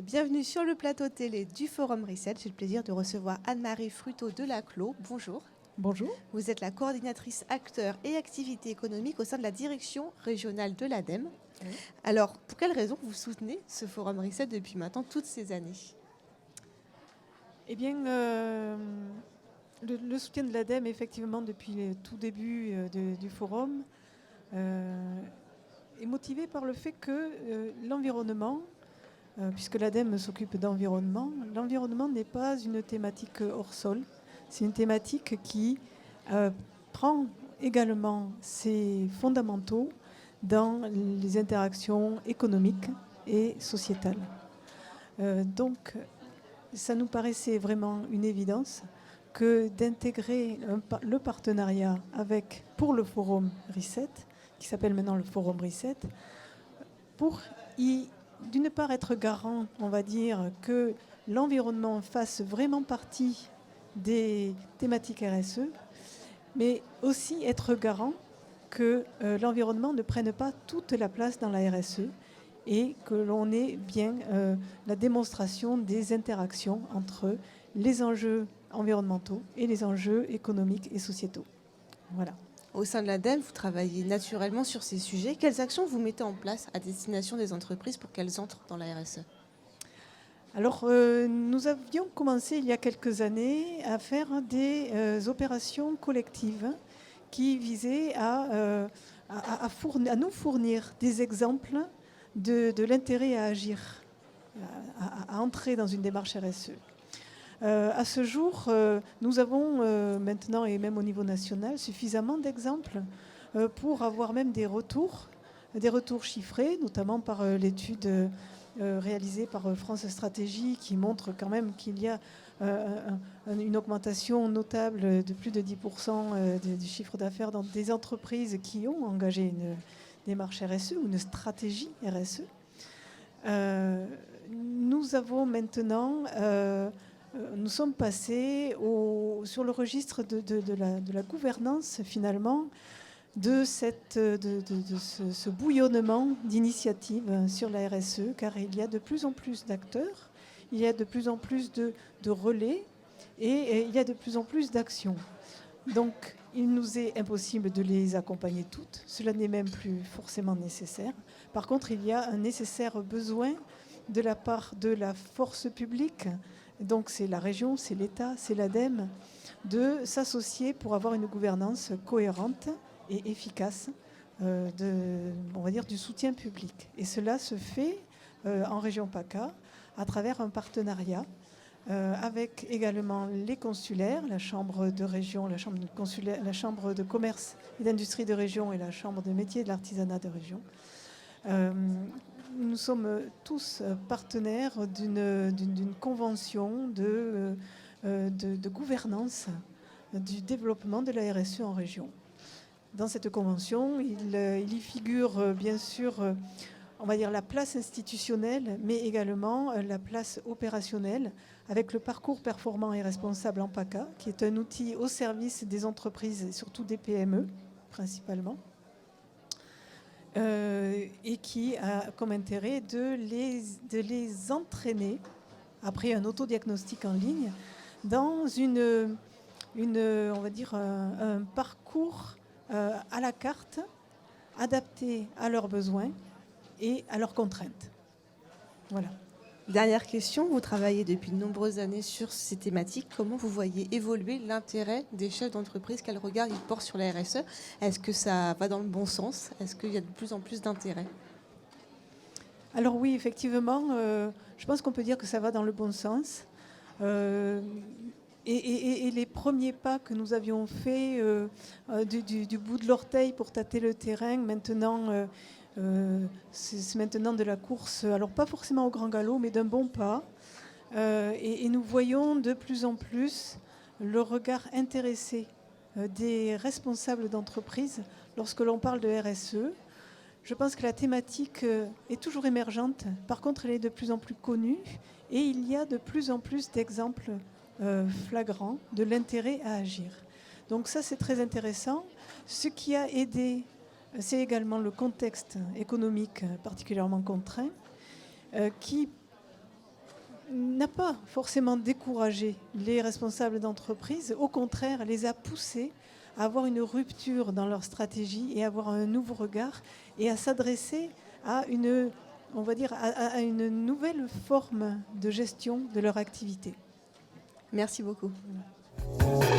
Bienvenue sur le plateau télé du Forum Reset. J'ai le plaisir de recevoir Anne-Marie Fruteau de Laclos. Bonjour. Bonjour. Vous êtes la coordinatrice acteurs et activités économiques au sein de la direction régionale de l'ADEME. Oui. Alors, pour quelles raisons vous soutenez ce Forum Reset depuis maintenant toutes ces années? Eh bien, le soutien de l'ADEME, effectivement, depuis le tout début du forum, est motivé par le fait que l'environnement, puisque l'ADEME s'occupe d'environnement, l'environnement n'est pas une thématique hors sol. C'est une thématique qui prend également ses fondamentaux dans les interactions économiques et sociétales. Donc, ça nous paraissait vraiment une évidence que d'intégrer le partenariat pour le Forum Reset, qui s'appelle maintenant le Forum Reset, pour d'une part être garant, on va dire, que l'environnement fasse vraiment partie des thématiques RSE, mais aussi être garant que l'environnement ne prenne pas toute la place dans la RSE et que l'on ait bien la démonstration des interactions entre les enjeux environnementaux et les enjeux économiques et sociétaux. Voilà. Au sein de l'ADEME, vous travaillez naturellement sur ces sujets. Quelles actions vous mettez en place à destination des entreprises pour qu'elles entrent dans la RSE? Alors, nous avions commencé il y a quelques années à faire des opérations collectives qui visaient à nous fournir des exemples de l'intérêt à agir, à entrer dans une démarche RSE. À ce jour, nous avons maintenant, et même au niveau national, suffisamment d'exemples pour avoir même des retours chiffrés, notamment par l'étude réalisée par France Stratégie, qui montre quand même qu'il y a une augmentation notable de plus de 10% du chiffre d'affaires dans des entreprises qui ont engagé une démarche RSE ou une stratégie RSE. Nous avons maintenant, nous sommes passés sur le registre de la gouvernance finalement de ce bouillonnement d'initiatives sur la RSE, car il y a de plus en plus d'acteurs, il y a de plus en plus de relais et il y a de plus en plus d'actions. Donc, il nous est impossible de les accompagner toutes. Cela n'est même plus forcément nécessaire. Par contre, il y a un nécessaire besoin de la part de la force publique, donc c'est la région, c'est l'État, c'est l'ADEME, de s'associer pour avoir une gouvernance cohérente et efficace on va dire, du soutien public. Et cela se fait en région PACA à travers un partenariat avec également les consulaires, la chambre de région, la chambre de commerce et d'industrie de région et la chambre de métiers et de l'artisanat de région. Nous sommes tous partenaires d'une convention de gouvernance du développement de la RSE en région. Dans cette convention, il y figure bien sûr on va dire la place institutionnelle, mais également la place opérationnelle, avec le parcours performant et responsable en PACA, qui est un outil au service des entreprises, et surtout des PME, principalement, et qui a comme intérêt de les entraîner, après un autodiagnostic en ligne, dans on va dire un parcours à la carte, adapté à leurs besoins, et à leurs contraintes. Voilà. Dernière question, vous travaillez depuis de nombreuses années sur ces thématiques. Comment vous voyez évoluer l'intérêt des chefs d'entreprise? Quel regard ils portent sur la RSE? Est-ce que ça va dans le bon sens? Est-ce qu'il y a de plus en plus d'intérêt? Alors oui, effectivement, je pense qu'on peut dire que ça va dans le bon sens. Et les premiers pas que nous avions faits du bout de l'orteil pour tâter le terrain, maintenant... c'est maintenant de la course, alors pas forcément au grand galop, mais d'un bon pas. Et nous voyons de plus en plus le regard intéressé des responsables d'entreprise lorsque l'on parle de RSE. Je pense que la thématique est toujours émergente, par contre elle est de plus en plus connue et il y a de plus en plus d'exemples flagrants de l'intérêt à agir. Donc ça c'est très intéressant. Ce qui a aidé, c'est également le contexte économique particulièrement contraint qui n'a pas forcément découragé les responsables d'entreprise, au contraire, les a poussés à avoir une rupture dans leur stratégie et à avoir un nouveau regard et à s'adresser à une, on va dire, à une nouvelle forme de gestion de leur activité. Merci beaucoup. Voilà.